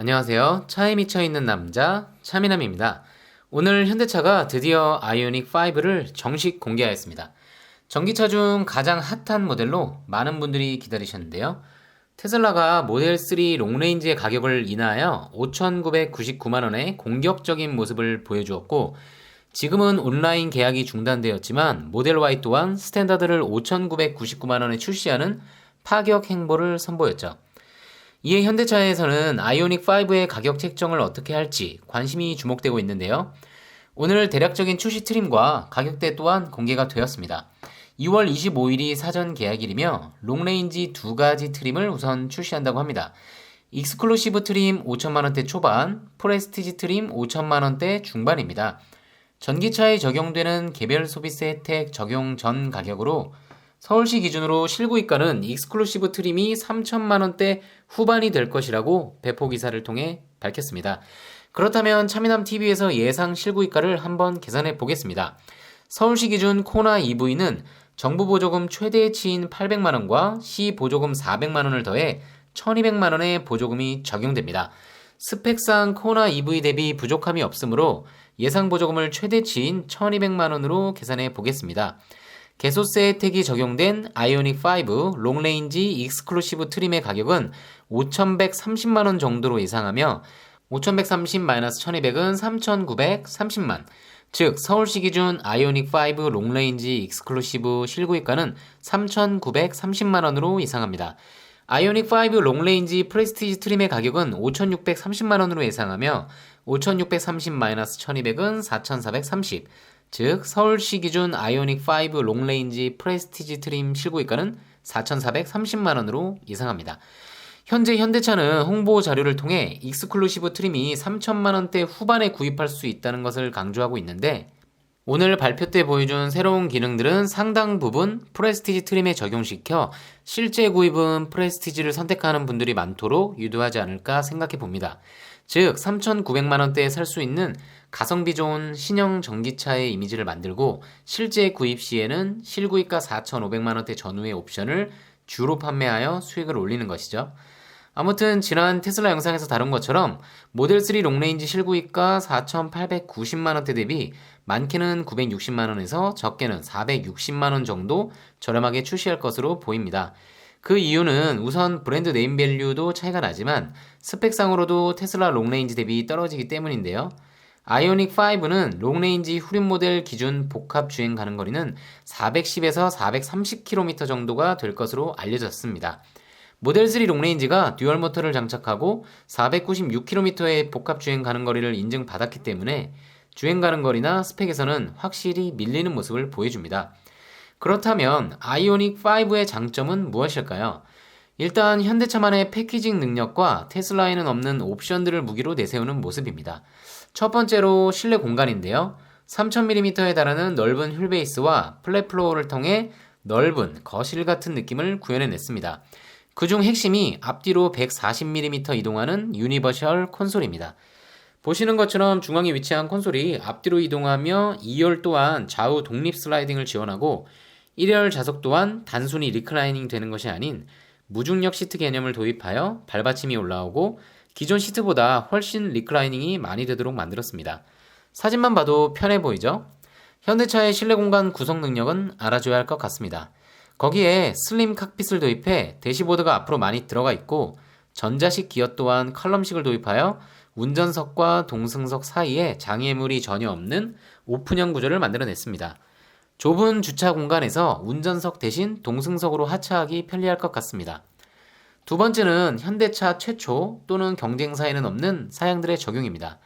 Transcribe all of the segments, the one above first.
안녕하세요. 차에 미쳐있는 남자 차미남입니다. 오늘 현대차가 드디어 아이오닉 5를 정식 공개하였습니다. 전기차 중 가장 핫한 모델로 많은 분들이 기다리셨는데요. 테슬라가 모델 3 롱레인지의 가격을 인하하여 5,999만원의 공격적인 모습을 보여주었고, 지금은 온라인 계약이 중단되었지만 모델 Y 또한 스탠다드를 5,999만원에 출시하는 파격 행보를 선보였죠. 이에 현대차에서는 아이오닉5의 가격 책정을 어떻게 할지 관심이 주목되고 있는데요. 오늘 대략적인 출시 트림과 가격대 또한 공개가 되었습니다. 2월 25일이 사전 계약일이며 롱레인지 두 가지 트림을 우선 출시한다고 합니다. 익스클루시브 트림 5천만원대 초반, 프레스티지 트림 5천만원대 중반입니다. 전기차에 적용되는 개별 소비세 혜택 적용 전 가격으로 서울시 기준으로 실구입가는 익스클루시브 트림이 3천만원대 후반이 될 것이라고 배포기사를 통해 밝혔습니다. 그렇다면 차미남TV에서 예상 실구입가를 한번 계산해 보겠습니다. 서울시 기준 코나 EV는 정부 보조금 최대치인 800만원과 시 보조금 400만원을 더해 1200만원의 보조금이 적용됩니다. 스펙상 코나 EV 대비 부족함이 없으므로 예상 보조금을 최대치인 1200만원으로 계산해 보겠습니다. 개소세 혜택이 적용된 아이오닉5 롱레인지 익스클루시브 트림의 가격은 5,130만원 정도로 예상하며 5,130-1200은 3,930만, 즉 서울시 기준 아이오닉5 롱레인지 익스클루시브 실구입가는 3,930만원으로 예상합니다. 아이오닉5 롱레인지 프레스티지 트림의 가격은 5,630만원으로 예상하며 5,630-1200은 4,430, 즉 서울시 기준 아이오닉5 롱레인지 프레스티지 트림 실구입가는 4,430만원으로 예상합니다. 현재 현대차는 홍보 자료를 통해 익스클루시브 트림이 3천만원대 후반에 구입할 수 있다는 것을 강조하고 있는데, 오늘 발표 때 보여준 새로운 기능들은 상당 부분 프레스티지 트림에 적용시켜 실제 구입은 프레스티지를 선택하는 분들이 많도록 유도하지 않을까 생각해 봅니다. 즉 3,900만원대에 살 수 있는 가성비 좋은 신형 전기차의 이미지를 만들고 실제 구입 시에는 실구입가 4,500만원대 전후의 옵션을 주로 판매하여 수익을 올리는 것이죠. 아무튼 지난 테슬라 영상에서 다룬 것처럼 모델 3 롱레인지 실구입가 4,890만원대 대비 많게는 960만원에서 적게는 460만원 정도 저렴하게 출시할 것으로 보입니다. 그 이유는 우선 브랜드 네임밸류도 차이가 나지만 스펙상으로도 테슬라 롱레인지 대비 떨어지기 때문인데요. 아이오닉5는 롱레인지 후륜 모델 기준 복합 주행 가능 거리는 410에서 430km 정도가 될 것으로 알려졌습니다. 모델 3 롱레인지가 듀얼 모터를 장착하고 496km의 복합 주행 가능 거리를 인증받았기 때문에 주행 가능 거리나 스펙에서는 확실히 밀리는 모습을 보여줍니다. 그렇다면 아이오닉5의 장점은 무엇일까요? 일단 현대차만의 패키징 능력과 테슬라에는 없는 옵션들을 무기로 내세우는 모습입니다. 첫 번째로 실내 공간인데요. 3000mm에 달하는 넓은 휠베이스와 플랫 플로어를 통해 넓은 거실 같은 느낌을 구현해냈습니다. 그중 핵심이 앞뒤로 140mm 이동하는 유니버셜 콘솔입니다. 보시는 것처럼 중앙에 위치한 콘솔이 앞뒤로 이동하며 2열 또한 좌우 독립 슬라이딩을 지원하고 1열 좌석 또한 단순히 리클라이닝 되는 것이 아닌 무중력 시트 개념을 도입하여 발받침이 올라오고 기존 시트보다 훨씬 리클라이닝이 많이 되도록 만들었습니다. 사진만 봐도 편해 보이죠? 현대차의 실내 공간 구성 능력은 알아줘야 할 것 같습니다. 거기에 슬림 칵핏을 도입해 대시보드가 앞으로 많이 들어가 있고 전자식 기어 또한 칼럼식을 도입하여 운전석과 동승석 사이에 장애물이 전혀 없는 오픈형 구조를 만들어냈습니다. 좁은 주차 공간에서 운전석 대신 동승석으로 하차하기 편리할 것 같습니다. 두 번째는 현대차 최초 또는 경쟁사에는 없는 사양들의 적용입니다.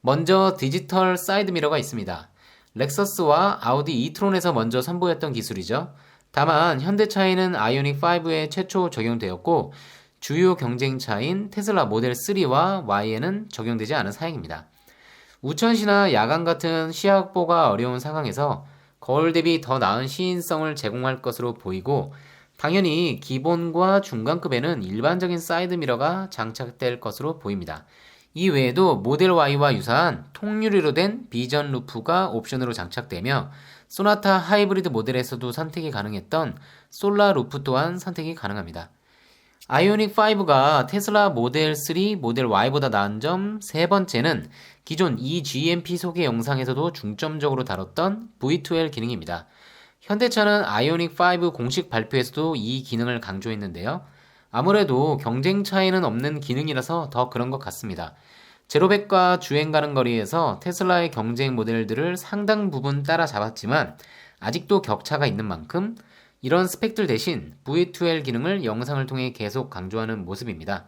먼저 디지털 사이드미러가 있습니다. 렉서스와 아우디 이트론에서 먼저 선보였던 기술이죠. 다만 현대차에는 아이오닉5에 최초 적용되었고 주요 경쟁차인 테슬라 모델 3와 Y에는 적용되지 않은 사양입니다. 우천시나 야간 같은 시야 확보가 어려운 상황에서 거울 대비 더 나은 시인성을 제공할 것으로 보이고, 당연히 기본과 중간급에는 일반적인 사이드미러가 장착될 것으로 보입니다. 이 외에도 모델 Y와 유사한 통유리로 된 비전 루프가 옵션으로 장착되며 소나타 하이브리드 모델에서도 선택이 가능했던 솔라 루프 또한 선택이 가능합니다. 아이오닉 5가 테슬라 모델 3, 모델 Y보다 나은 점 세 번째는 기존 eGMP 소개 영상에서도 중점적으로 다뤘던 V2L 기능입니다. 현대차는 아이오닉 5 공식 발표에서도 이 기능을 강조했는데요. 아무래도 경쟁 차이는 없는 기능이라서 더 그런 것 같습니다. 제로백과 주행 가는 거리에서 테슬라의 경쟁 모델들을 상당 부분 따라잡았지만 아직도 격차가 있는 만큼 이런 스펙들 대신 V2L 기능을 영상을 통해 계속 강조하는 모습입니다.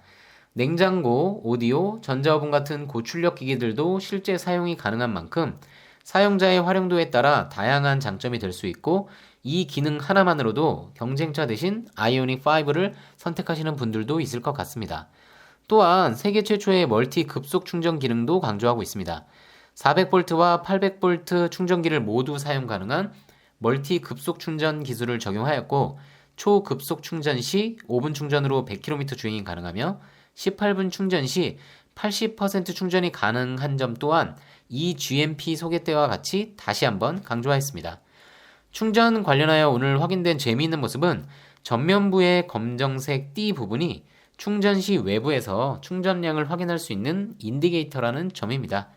냉장고, 오디오, 전자오븐 같은 고출력 기기들도 실제 사용이 가능한 만큼 사용자의 활용도에 따라 다양한 장점이 될 수 있고 이 기능 하나만으로도 경쟁차 대신 아이오닉 5를 선택하시는 분들도 있을 것 같습니다. 또한 세계 최초의 멀티 급속 충전 기능도 강조하고 있습니다. 400V와 800V 충전기를 모두 사용 가능한 멀티 급속 충전 기술을 적용하였고 초급속 충전 시 5분 충전으로 100km 주행이 가능하며 18분 충전 시 80% 충전이 가능한 점 또한 이 GMP 소개 때와 같이 다시 한번 강조하였습니다. 충전 관련하여 오늘 확인된 재미있는 모습은 전면부의 검정색 띠 부분이 충전 시 외부에서 충전량을 확인할 수 있는 인디게이터라는 점입니다.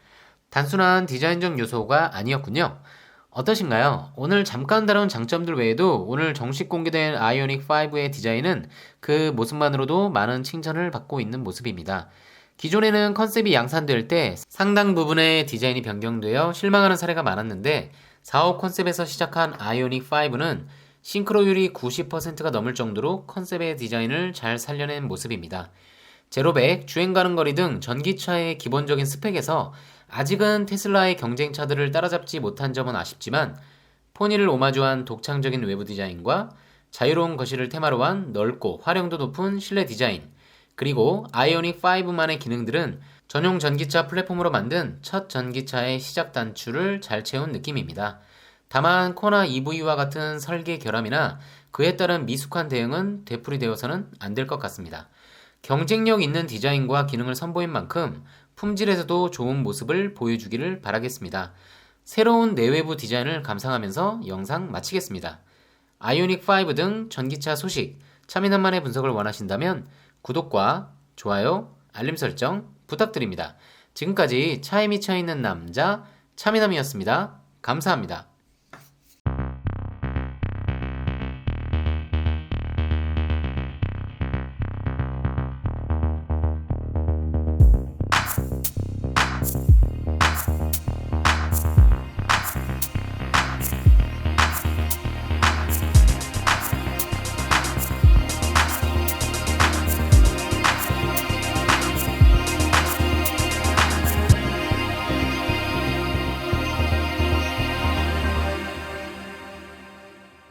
단순한 디자인적 요소가 아니었군요. 어떠신가요? 오늘 잠깐 다룬 장점들 외에도 오늘 정식 공개된 아이오닉 5의 디자인은 그 모습만으로도 많은 칭찬을 받고 있는 모습입니다. 기존에는 컨셉이 양산될 때 상당 부분의 디자인이 변경되어 실망하는 사례가 많았는데 사업 컨셉에서 시작한 아이오닉 5는 싱크로율이 90%가 넘을 정도로 컨셉의 디자인을 잘 살려낸 모습입니다. 제로백, 주행 가는 거리 등 전기차의 기본적인 스펙에서 아직은 테슬라의 경쟁차들을 따라잡지 못한 점은 아쉽지만 포니를 오마주한 독창적인 외부 디자인과 자유로운 거실을 테마로 한 넓고 활용도 높은 실내 디자인 그리고 아이오닉 5만의 기능들은 전용 전기차 플랫폼으로 만든 첫 전기차의 시작 단추를 잘 채운 느낌입니다. 다만 코나 EV와 같은 설계 결함이나 그에 따른 미숙한 대응은 되풀이되어서는 안 될 것 같습니다. 경쟁력 있는 디자인과 기능을 선보인 만큼 품질에서도 좋은 모습을 보여주기를 바라겠습니다. 새로운 내외부 디자인을 감상하면서 영상 마치겠습니다. 아이오닉 5 등 전기차 소식, 차민한만의 분석을 원하신다면 구독과 좋아요, 알림 설정 부탁드립니다. 지금까지 차에 미쳐있는 남자 차민함이었습니다. 감사합니다.